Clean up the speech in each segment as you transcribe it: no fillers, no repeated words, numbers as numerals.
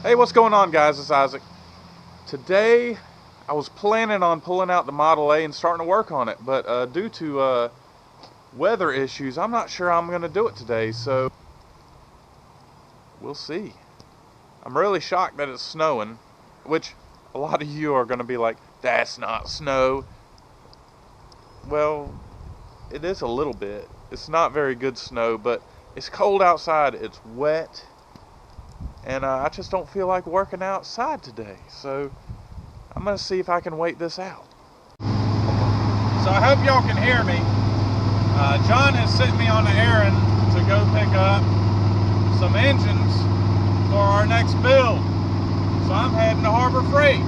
Hey, what's going on, guys? It's Isaac. Today I was planning on pulling out the Model A and starting to work on it, but due to weather issues, I'm not sure I'm going to do it today, so we'll see. I'm really shocked that it's snowing, which a lot of you are going to be like, that's not snow. Well, it is a little bit. It's not very good snow, but it's cold outside, it's wet, and I just don't feel like working outside today, so I'm going to see if I can wait this out. So I hope y'all can hear me. John has sent me on an errand to go pick up some engines for our next build. So I'm heading to Harbor Freight.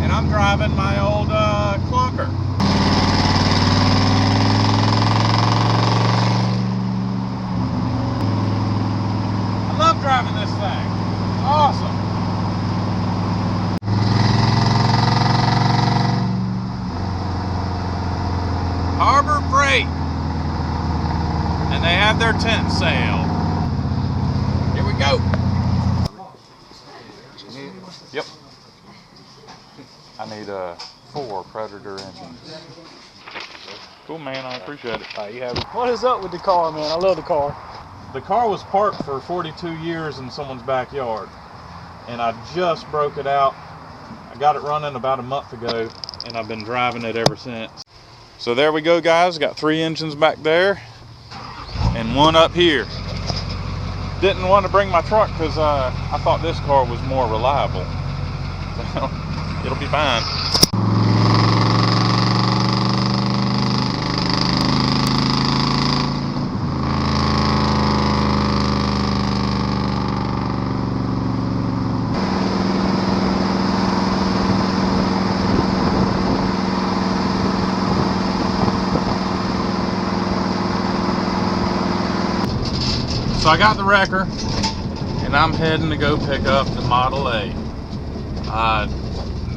And I'm driving my old clunker. I love driving this thing. It's awesome. Harbor Freight, and they have their tent sale. Here we go. Yep. I need 4 Predator engines. Cool, man. I appreciate it. You have it. What is up with the car, man? I love the car. The car was parked for 42 years in someone's backyard, and I just broke it out. I got it running about a month ago, and I've been driving it ever since. So there we go, guys. Got 3 engines back there and 1 up here. Didn't want to bring my truck because I thought this car was more reliable. So it'll be fine. So I got the wrecker, and I'm heading to go pick up the Model A.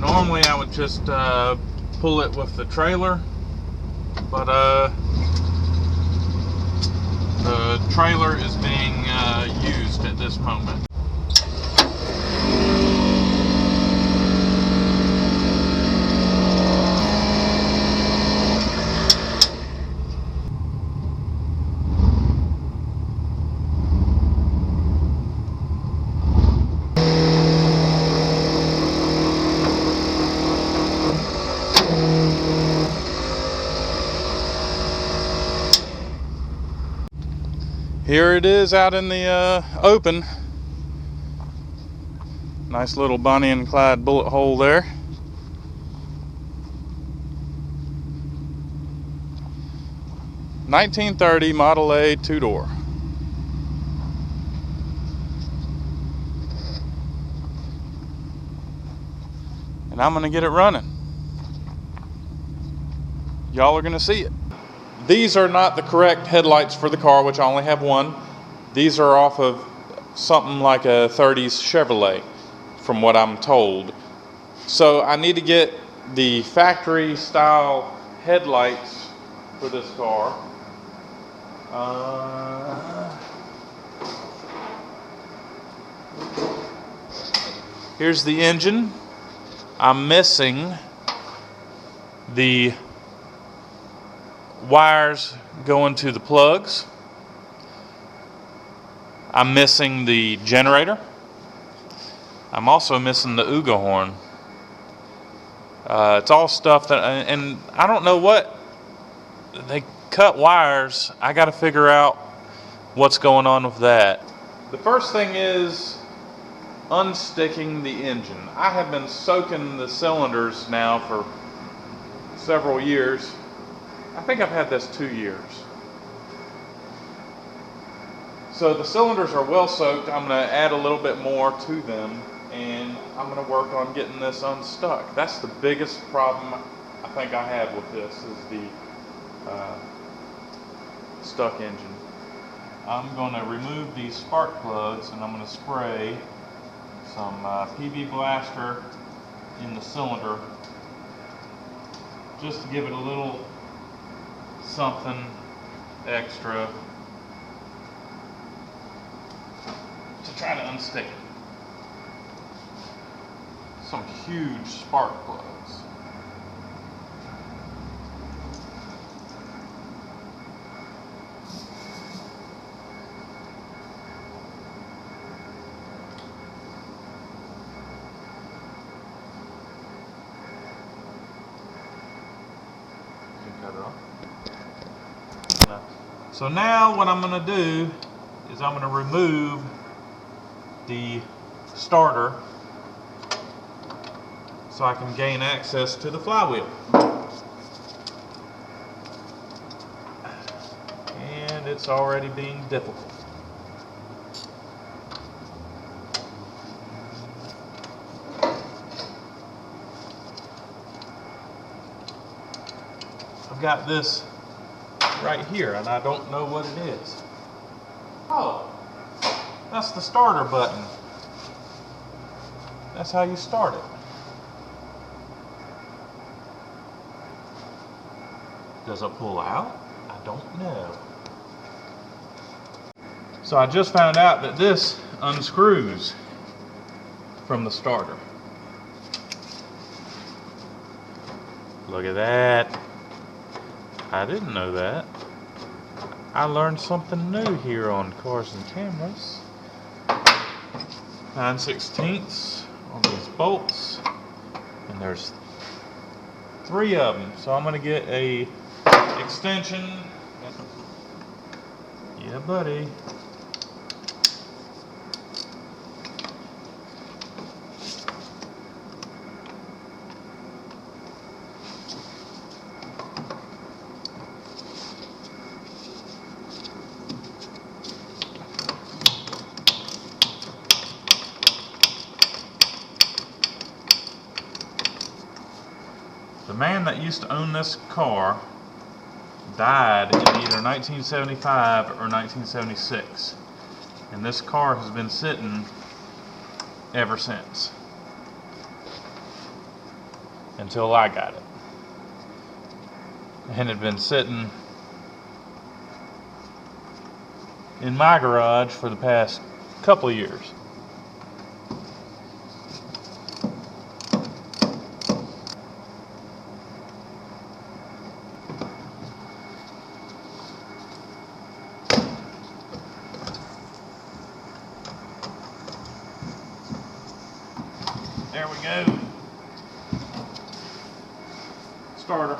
Normally I would just pull it with the trailer, but the trailer is being used at this moment. Here it is out in the open. Nice little Bonnie and Clyde bullet hole there. (1930) Model A 2-door. And I'm gonna get it running. Y'all are gonna see it. These are not the correct headlights for the car, which I only have 1. These are off of something like a 30s Chevrolet, from what I'm told. So I need to get the factory style headlights for this car. Here's the engine. I'm missing the wires going to the plugs. I'm missing the generator. I'm also missing the Uga horn. It's all stuff that, and I don't know what, they cut wires. I got to figure out what's going on with that. The first thing is unsticking the engine. I have been soaking the cylinders now for several years. I think I've had this 2 years. So the cylinders are well soaked. I'm going to add a little bit more to them, and I'm going to work on getting this unstuck. That's the biggest problem I think I have with this, is the stuck engine. I'm going to remove these spark plugs, and I'm going to spray some PB Blaster in the cylinder just to give it a little something extra. try to unstick it. Some huge spark plugs. Cut it off. So now what I'm going to do is I'm going to remove the starter so I can gain access to the flywheel. And it's already being difficult. I've got this right here and I don't know what it is. Oh, that's the starter button. That's how you start it. Does it pull out? I don't know. So I just found out that this unscrews from the starter. Look at that. I didn't know that. I learned something new here on Cars and Cameras. 9/16 on these bolts, and there's 3 of them. So I'm going to get a extension. Yeah, buddy. The man that used to own this car died in either 1975 or 1976, and this car has been sitting ever since, until I got it, and it had been sitting in my garage for the past couple of years. There we go. Starter.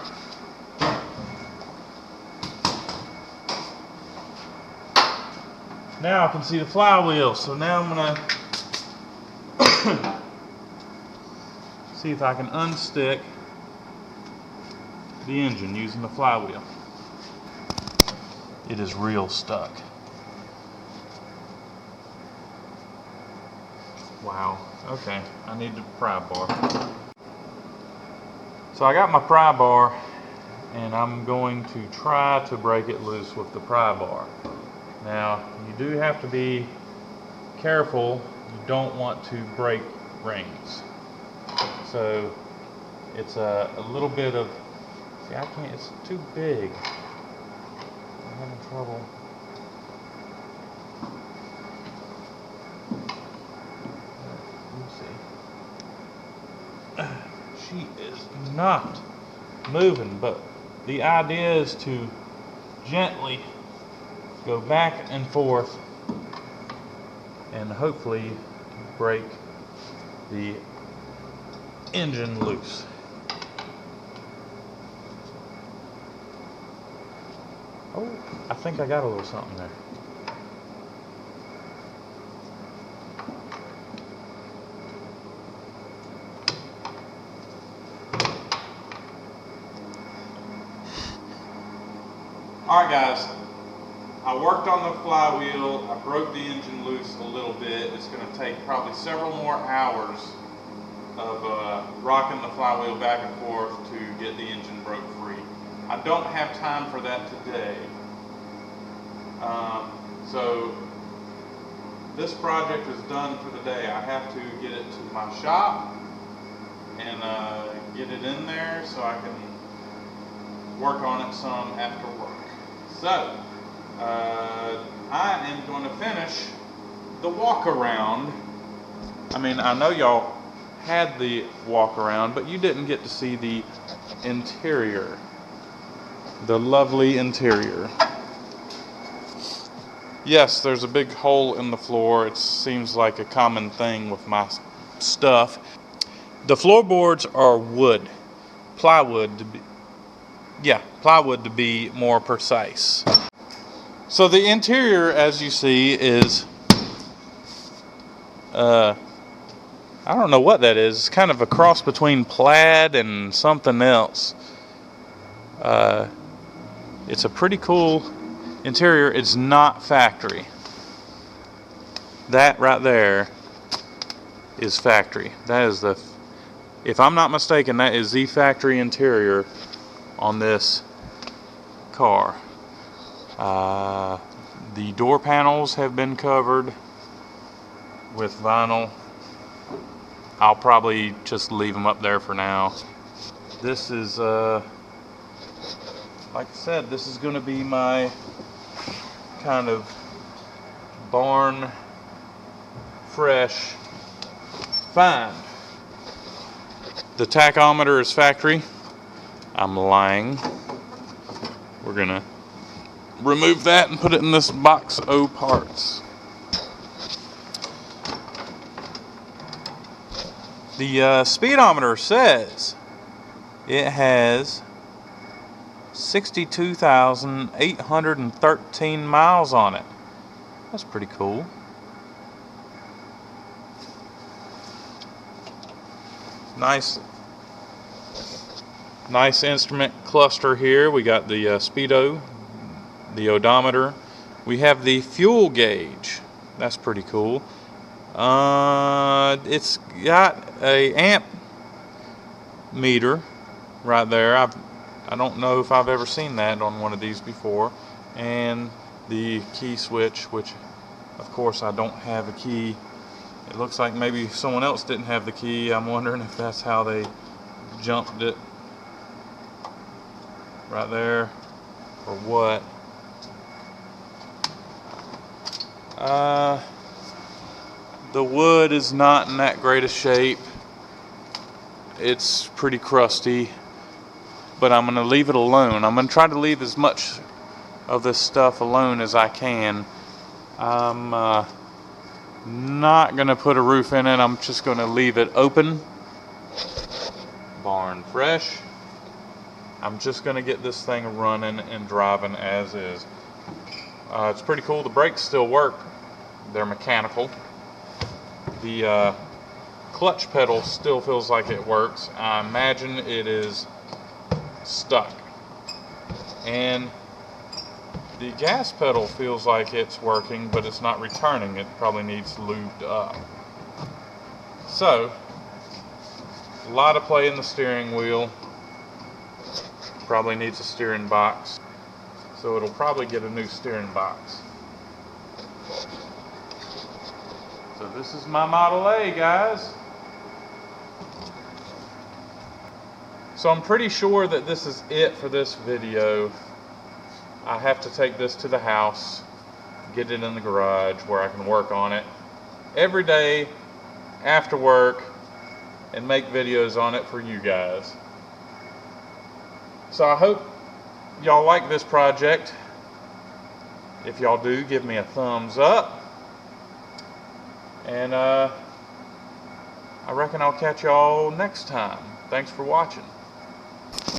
Now I can see the flywheel, so now I'm gonna see if I can unstick the engine using the flywheel. It is real stuck. Wow, okay, I need the pry bar. So I got my pry bar, and I'm going to try to break it loose with the pry bar. Now, you do have to be careful. You don't want to break rings. So it's a little bit of, see, I can't, it's too big. I'm having trouble. She is not moving, but the idea is to gently go back and forth and hopefully break the engine loose. Oh, I think I got a little something there. Alright guys, I worked on the flywheel, I broke the engine loose a little bit. It's going to take probably several more hours of rocking the flywheel back and forth to get the engine broke free. I don't have time for that today. So this project is done for today. I have to get it to my shop and get it in there so I can work on it some after work. So I am going to finish the walk around. I mean, I know y'all had the walk around, but you didn't get to see the interior. The lovely interior. Yes, there's a big hole in the floor. It seems like a common thing with my stuff. The floorboards are wood. Plywood to be more precise. So the interior, as you see, is I don't know what that is. It's kind of a cross between plaid and something else. It's a pretty cool interior. It's not factory. That right there is factory. That is the, if I'm not mistaken, that is the factory interior on this car. The door panels have been covered with vinyl. I'll probably just leave them up there for now. This is like I said, this is going to be my kind of barn fresh find. The tachometer is factory. I'm lying. We're gonna remove that and put it in this box of parts. The speedometer says it has 62,813 miles on it. That's pretty cool. Nice instrument cluster here. We got the speedo, the odometer. We have the fuel gauge. That's pretty cool. It's got a amp meter right there. I don't know if I've ever seen that on one of these before. And the key switch, which of course I don't have a key. It looks like maybe someone else didn't have the key. I'm wondering if that's how they jumped it right there or what. The wood is not in that great a shape. It's pretty crusty, but I'm going to leave it alone. I'm going to try to leave as much of this stuff alone as I can. I'm not going to put a roof in it. I'm just going to leave it open. Barn fresh. I'm just going to get this thing running and driving as is. It's pretty cool. The brakes still work. They're mechanical. The clutch pedal still feels like it works. I imagine it is stuck. And the gas pedal feels like it's working, but it's not returning. It probably needs lubed up. So, a lot of play in the steering wheel. Probably needs a steering box. So it'll probably get a new steering box. So this is my Model A, guys. So I'm pretty sure that this is it for this video. I have to take this to the house, get it in the garage where I can work on it every day after work and make videos on it for you guys. So I hope y'all like this project. If y'all do, give me a thumbs up. And I reckon I'll catch y'all next time. Thanks for watching.